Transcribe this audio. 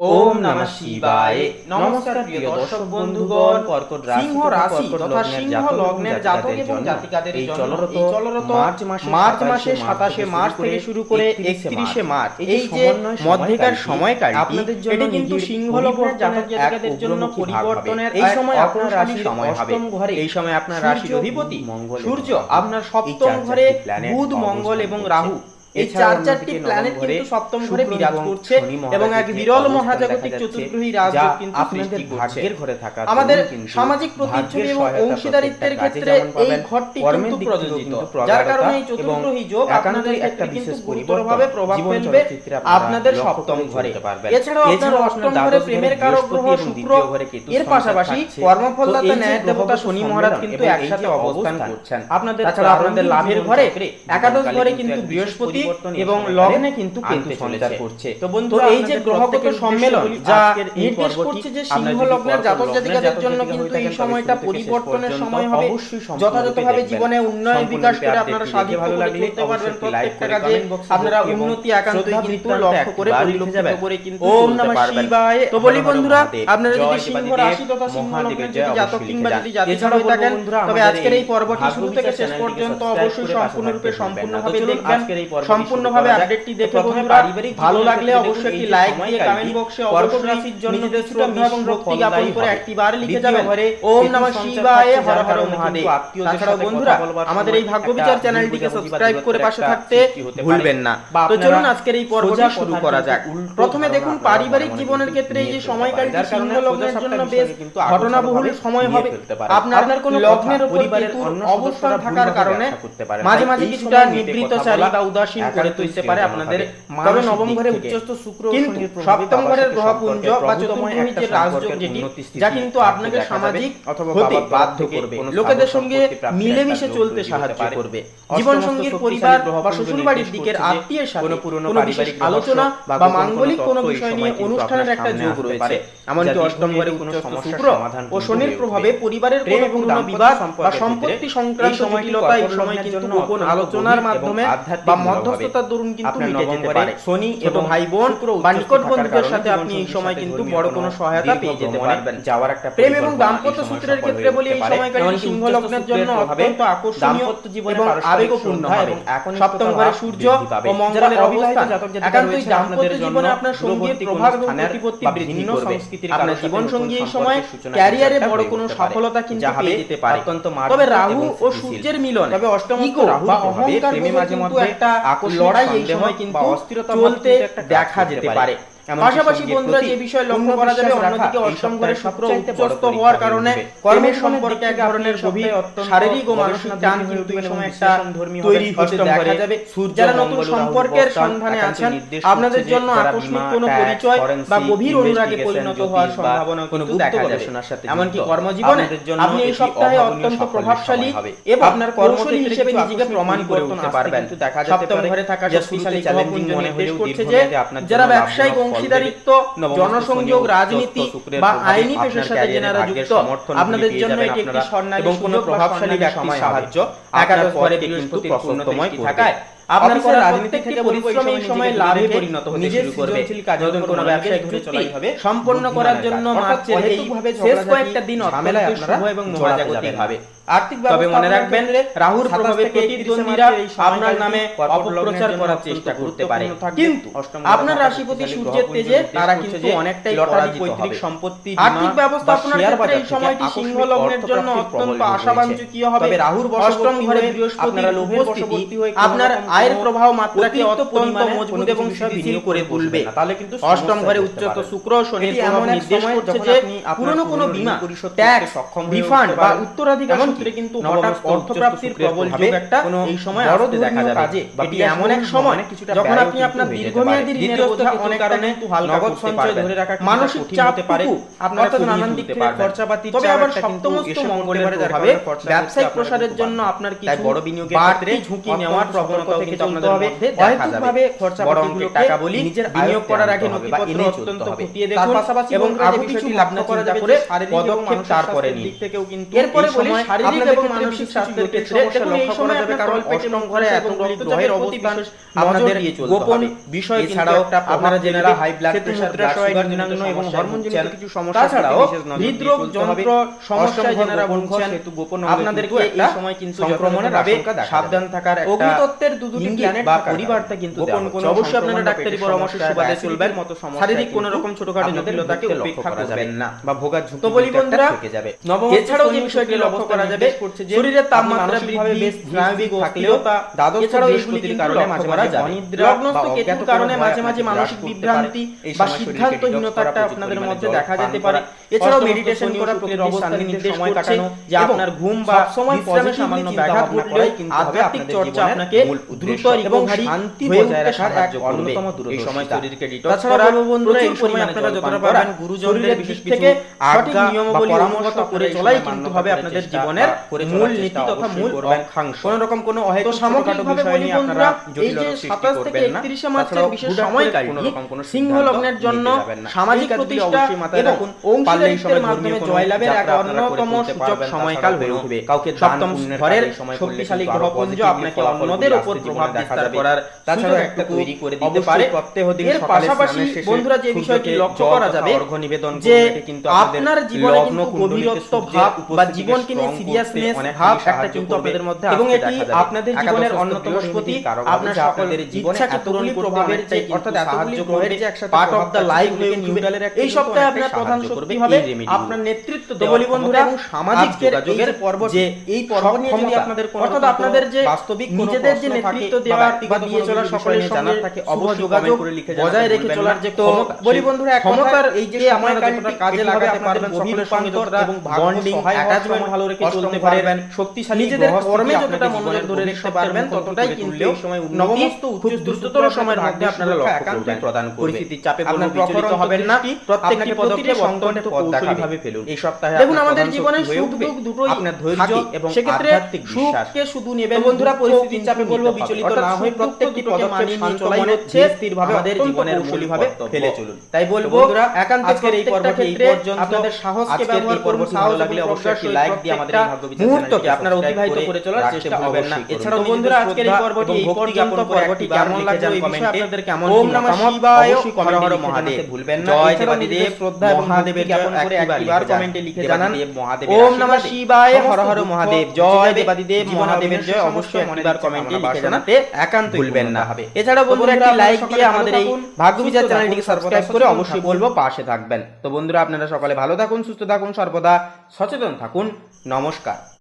ওম নমঃ শিবায়। নমস্কার প্রিয় দর্শক বন্ধুগণ, কর্কট রাশি তথা সিংহ লগ্নের জাতক এবং জাতিকাদের জন্য এই চলরত মার্চ মাসে 27শে মার্চ থেকে শুরু করে 31শে মার্চ এই যে মধ্যেকার সময়কালটি এটি কিন্তু সিংহ লগ্নের জাতক জাতিকাদের জন্য পরিবর্তনের এই সময় আপনার রাশির অষ্টম ঘরে এই সময় আপনার রাশির অধিপতি সূর্য আপনার সপ্তম ঘরে বুধ মঙ্গল এবং রাহু এই চারটি প্ল্যানেট কিন্তু সপ্তম ঘরে বিরাজ করছে এবং এক বিরল মহাজাগতিক চতুর্গ্রহী রাজযোগ কিন্তু সৃষ্টি করছে। আমাদের সামাজিক প্রতিচ্ছবি এবং অংশীদারিত্বের ক্ষেত্রে এই ঘরটি কিন্তু প্রযোজিত, যার কারণে এই চতুর্গ্রহী যোগ আপনাদের একটা বিশেষ গুরুতরভাবে প্রভাব ফেলবে আপনাদের সপ্তম ঘরে। এছাড়াও আপনার অষ্টম ঘরে প্রেমের কারক গ্রহ শুক্র, এর পাশাপাশি কর্মফলদাতা ন্যায় দেবতা শনি মহারাজ কিন্তু একসাথে অবস্থান করছেন। আপনাদের লাভের ঘরে একাদশ ঘরে কিন্তু বৃহস্পতি এবং লগ্নে কিন্তু কেতু সঞ্চার করছে। তো বন্ধুরা, এই যে গ্রহগত সম্মেলন যা নির্দেশ করছে যে সিংহ লগ্নের জাতক জাতিকাদের জন্য কিন্তু এই সময়টা পরিবর্তনের সময় হবে। যথাযথভাবে জীবনে উন্নয়ন বিকাশ করে আপনারা সাধিত করতে পারবেন। প্রত্যেকটা কাজে আপনারা উন্নতি একান্তই কিন্তু লক্ষ্য করে পরিলক্ষিত করে কিন্তু ওম নমঃ শিবায়। তো বলি বন্ধুরা, আপনারা যদি সিংহ রাশি তথা সিংহ লগ্নের যদি জাতক কিংবা যদি জাতিকা হয়ে থাকেন, তবে আজকের এই পর্বটি শুরু থেকে শেষ পর্যন্ত অবশ্যই সম্পূর্ণভাবে দেখবেন। সম্পূর্ণভাবে আপডেটটি দেখে বন্ধুরা ভালো লাগলে অবশ্যই একটি লাইক দিয়ে কমেন্ট বক্সে অবশ্যই রাশির জন্য নিজেদের শ্রদ্ধা এবং ভক্তি জ্ঞাপন করে একটি বার লিখে যাবেন ওম নমঃ শিবায় হর হর মহাদেব। তাছাড়াও বন্ধুরা, আমাদের এই ভাগ্য বিচার চ্যানেলটিকে সাবস্ক্রাইব করে পাশে থাকতে ভুলবেন না। তো চলুন আজকের এই পর্বটি শুরু করা যাক। প্রথমে দেখুন, পারিবারিক জীবনের ক্ষেত্রে এই যে সময়কালটি সিংহ লগ্নের জন্য বেশ ঘটনাবহুল সময় হবে। আপনার কোনো লগ্নের উপর কেতুর অবস্থান থাকার কারণে মাঝে মাঝে কিছুটা নিবৃত্তচারী বা উদাসীন করে তুলতে পারে আপনাদের। তবে নবম ঘরে উচ্চস্থ শুক্র কিন্তু সপ্তম ঘরের গ্রহপুঞ্জ বা চতুর্গ্রহী যে রাজযোগ যেটি, যা কিন্তু আপনাকে সামাজিক হতে বাধ্য করবে, লোকেদের সঙ্গে মিলেমিশে চলতে সাহায্য করবে। জীবন সঙ্গীর পরিবার বা শ্বশুরবাড়ির দিকের আত্মীয়ের সাথে কোনো বিশেষ আলোচনা বা মাঙ্গলিক কোনো বিষয় নিয়ে অনুষ্ঠানের একটা যোগ রয়েছে। এমনকি অষ্টম ঘরে উচ্চস্থ শুক্র ও শনির প্রভাবে পরিবারের কোনো পুরনো বিবাদ বা সম্পত্তি সংক্রান্ত জটিলতা এই সময় কিন্তু গোপন আলোচনার মাধ্যমে বা মধ্যস্থতার দরুন কিন্তু মিটে যেতে পারে। শনি এবং ভাই বোন বা নিকট বন্ধুদের সাথে আপনি এই সময় কিন্তু বড় কোনো সহায়তা পেয়ে যেতে পারবেন। প্রেম এবং দাম্পত্য সূত্রের ক্ষেত্রে বলি, এই সময়কালীন সিংহ লগ্নের জন্য অত্যন্ত আকর্ষণীয় এবং আবেগপূর্ণ হবে। সপ্তম ঘরে সূর্য ও মঙ্গলের অবস্থান একান্তই দাম্পত্য জীবনে আপনার সঙ্গীর প্রভাব এবং প্রতিপত্তি বৃদ্ধি করবে। আপনার জীবন সঙ্গী এই সময় ক্যারিয়ারে বড় কোনো সফলতা কিন্তু পেয়ে যেতে পারে। তবে রাহু ও সূর্যের মিলন অষ্টম রাহু বা অহংকার মাঝে মধ্যে একটা লড়াই এই সময় কিন্তু চলতে দেখা যেতে পারে। পাশাপাশি বন্ধুরা, যে বিষয় লক্ষ্য করা যাবে, অন্যদিকে অষ্টম ঘরে শুক্র উচ্চস্থ হওয়ার কারণে কর্মের সম্পর্কে এক ধরনের গভীর শারীরিক ও মানসিক টান কিন্তু এই সময় একটা তৈরি হতে দেখা যাবে। যারা নতুন সম্পর্কের সন্ধানে আছেন, আপনাদের জন্য আকস্মিক কোনো পরিচয় বা গভীর অনুরাগে পরিণত হওয়ার সম্ভাবনা কিন্তু দেখা যাবে। এমনকি কর্মজীবনে আপনি এই সপ্তাহে অত্যন্ত প্রভাবশালী এবং আপনার কর্মশালী হিসেবে নিজেকে প্রমাণ করে উঠতে পারবেন। সপ্তম ঘরে থাকা শক্তিশালী গ্রহপুঞ্জ নির্দেশ করছে যে যারা ব্যবসায়িক অংশীদারিত্ব, জনসংযোগ, রাজনীতি বা আইনি পেশার সাথে যারা যুক্ত, আপনাদের জন্য এটি একটি স্বর্ণালী এবং কোনো প্রভাবশালী ব্যক্তির সাহায্য। একাদশ ঘরে বৃহস্পতির পূর্ণতময় থাকায় আপনার কোনো রাজনীতি থেকে পরিশ্রম এই সময় লাভে পরিণত হতে শুরু করবে। নতুন কোনো ব্যবসায়িক চুক্তি সম্পন্ন করার জন্য মার্চের এই শেষ কয়েকটা দিন অত্যন্ত শুভ এবং মহাজাগতিক হবে। আর্থিক তবে মনে রাখবেন, রাহুর প্রভাবে প্রতিদ্বন্দ্বীরা আপনার নামে অপপ্রচার করার চেষ্টা করতে পারে, কিন্তু আপনার রাশিপতি সূর্যের তেজে তারা কিন্তু অনেকটাই লটারি পৈতৃক সম্পত্তি আর্থিক ব্যবস্থাপনার ক্ষেত্রে এই সময়টি সিংহ লগ্নের জন্য অত্যন্ত আশাবাঞ্ছনীয় হবে। রাহুর অষ্টম ঘরে বৃহস্পতির উপস্থিতি আপনার আয়ের প্রবাহ মাত্রাকে অত্যন্ত মজবুত এবং স্থিতিশীল করে তুলবে। অষ্টম ঘরে উচ্চস্থ শুক্র শনির প্রভাব নির্দেশ করছে যে পুরনো কোনো বীমা, ট্যাক্স, রিফান্ড বা উত্তরাধিকার সূত্রে কিন্তু হঠাৎ অর্থপ্রাপ্তির প্রবল যোগ একটা এই সময় আসতে দেখা যাবে। এটি এমন এক সময় যখন আপনি আপনার দীর্ঘমেয়াদী ঋণের বোঝা অনেক কারণে নগদ সঞ্চয় ধরে রাখা মানসিক চাপ পারে আপনার নানান দিক থেকে খরচাপাতি। তবে আবার সপ্তমস্থ মঙ্গলের প্রভাবে ব্যবসায়িক প্রসারের জন্য আপনার কিছু বড় বিনিয়োগের ক্ষেত্রে ঝুঁকি নেওয়ার প্রবণতা কিন্তু আপনাদের মধ্যে দেখা যাবে খরচাপাতিগুলো টাকা বলি নিজের বিনিয়োগ করার আগে নথিপত্র অত্যন্ত খতিয়ে দেখুন তার পাশাপাশি এবং আরো কিছু লক্ষ্য করা যাবে যে পদক্ষেপ তারপরে নিন দিক থেকেও কিন্তু এরপরে বলি শারীরিক এবং মানসিক স্বাস্থ্যের ক্ষেত্রে দেখুন এই সময় লক্ষ্য করা যাবে কারণ অষ্টম ঘরে এতগুলি গ্রহের অবস্থান আপনাদের গোপন বিষয় ছাড়াও আপনারা general high blood pressure sugar নিম্ন এবং হরমোনজনিত কিছু সমস্যা ছাড়াও হৃদরোগ যন্ত্র সমস্যা যারা ভুগছেন সেতু গোপন আপনাদেরকে এই সময় কিন্তু সংক্রমণের আশঙ্কা সাবধান থাকার একটা অগ্নিতত্ত্বের দুটি প্ল্যানেট বা পরিবারটা কিন্তু গোপন কোন অবশ্যই আপনারা ডাক্তারি পরামর্শ সুবাদে চলবেন মতো সমস্যা শারীরিক কোন রকম ছোটখাটো জটিলতাকে উপেক্ষা করা যাবে না বা ভোগার ঝুঁকি তো বলি বন্ধুরা থেকে যাবে নবম এছাড়াও যে বিষয়টি লক্ষ্য করা যাবে শরীরের তাপমাত্রা বৃদ্ধি বেশ স্বাভাবিক থাকলেও তা দ্বাদশ বৃহস্পতির কারণে মাঝে মাঝে অনিদ্রা লগ্নস্থ কেতুর কারণে মাঝে মাঝে মানসিক বিভ্রান্তি বা সিদ্ধান্তহীনতাটা আপনাদের মধ্যে দেখা যেতে পারে এছাড়াও মেডিটেশন করা প্রকৃতির অবস্থানে নির্দেশ সময় কাটানো যে আপনার ঘুম বা সময় পজিটিভ সামান্য ব্যাঘাত ঘটলে কিন্তু আধ্যাত্মিক চর্চা আপনাকে দ্রুত এবং শান্তি বজায় রাখার এক অন্যতম এই সময় শরীরকে ডিটক্স করা বন্ধুরা এই সময় আপনারা যতটা পারেন গুরুজনদের বিশেষ কিছু আজ্ঞা নিয়মাবলী পরামর্শ করে চলাই কিন্তু হবে আপনাদের জীবনের মূল নীতি তথা মূল অক্ষাংশ কোন রকম কোনো অহেতুক ছোটখাটো বিষয় নিয়ে আপনারা জটিলতা সৃষ্টি করবেন না 27 মার্চের বিশেষ সময়কালটি সিংহ লগ্নের জন্য সামাজিক প্রতিষ্ঠা এবং অংশীদারিত্বের মাধ্যমে জয়লাভের এক অন্যতম সূচক সময়কাল হয়ে উঠবে কাউকে সপ্তম ঘরের শক্তিশালী গ্রহপুঞ্জ আপনাকে অন্যদের উপর প্রভাব বিস্তার করার তাছাড়া একটা তৈরি করে দিতে পারে প্রত্যেক দিন সকালে পাশাপাশি বন্ধুরা যে বিষয়টি লক্ষ্য করা যাবে যে আপনার জীবনে কিন্তু গভীরত্ব ভাব বা জীবনকে নিয়ে সিরিয়াসনেস ভাব একটা কিন্তু আপনাদের মধ্যে এবং এটি আপনাদের জীবনের অন্যতম বৃহস্পতি আপনার সকলের ইচ্ছাকে পূরণ প্রভাবের যে অর্থাৎ এতগুলি গ্রহের যে একসাথে পার্ট অফ দা লাইফ হয়ে নিউট্রালের এই সপ্তাহে আপনার প্রধান শক্তি হবে আপনার নেতৃত্ব দেওয়া বলি বন্ধুরা এবং সামাজিক যোগাযোগের পর্ব যে এই পর্ব নিয়ে যদি আপনাদের অর্থাৎ আপনাদের যে বাস্তবিক নিজেদের যে নেতৃত্ব দেওয়ার বা দিয়ে চলার সকলের সঙ্গে থাকে অবশ্যই যোগাযোগ বজায় রেখে চলার যে ক্ষমতা বলি বন্ধুরা ক্ষমতার এই যে সময়কালটা কাজে লাগাতে পারবেন সকলের সঙ্গে যতটা এবং বন্ডিং অ্যাটাচমেন্ট ভালো রেখে চলতে পারবেন শক্তিশালী নিজেদের কর্মে যতটা মনোযোগ ধরে রাখতে পারবেন ততটাই কিন্তু এই সময় নবমস্ত খুব দ্রুততর সময়ের মধ্যে আপনারা লক্ষ্য প্রদান করবেন পরিস্থিতির চাপে কোনো বিচলিত হবেন না প্রত্যেকটি পদক্ষেপ অত্যন্ত কৌশলীভাবে ফেলুন এই সপ্তাহে দেখুন আমাদের জীবনে সুখ দুঃখ দুটোই আপনার ধৈর্য এবং সেক্ষেত্রে সুখকে শুধু নেবেন বন্ধুরা পরিস্থিতির চাপে বলবো বিচলিত না হয়ে প্রত্যেকটি পদক্ষেপ মানিয়ে চলাই হচ্ছে স্থিরভাবে আমাদের জীবনের কৌশলীভাবে ফেলে চলুন তাই বলবো বন্ধুরা একান্ত আজকের এই পর্বটি এই পর্যন্ত আপনাদের সাহসকে ব্যবহার করুন সাহস লাগলে অবশ্যই একটি লাইক দিয়ে আমাদের এই ভাগ্য বিচার চ্যানেলকে আপনারা অতিবাহিত করে চলার চেষ্টা করবেন না এছাড়াও বন্ধুরা আজকের এই পর্বটি এই পর্যন্ত পর্বটি কেমন লাগলো এই বিষয়ে আপনাদের কেমন ওম নমঃ শিবায় হর হর মহাদেব ভুলবেন না জয় দেবাদিদেব শ্রদ্ধা এবং মহাদেবের কেমন করে একবার কমেন্টে লিখে জানান ওম নমঃ শিবায় হর হর মহাদেব জয় দেবাদিদেব মহাদেবের জয় অবশ্যই একবার কমেন্টে লিখে জানাতে একান্ত ভুলবেন না এছাড়াও বন্ধুরা একটি লাইক দিয়ে আমাদের এই ভাগ্য বিচার চ্যানেলটিকে সাবস্ক্রাইব করে অবশ্যই বলবো পাশে থাকবেন তো বন্ধুরা আপনারা সকলে ভালো থাকুন সুস্থ থাকুন সর্বদা সচেতন থাকুন নমস্কার।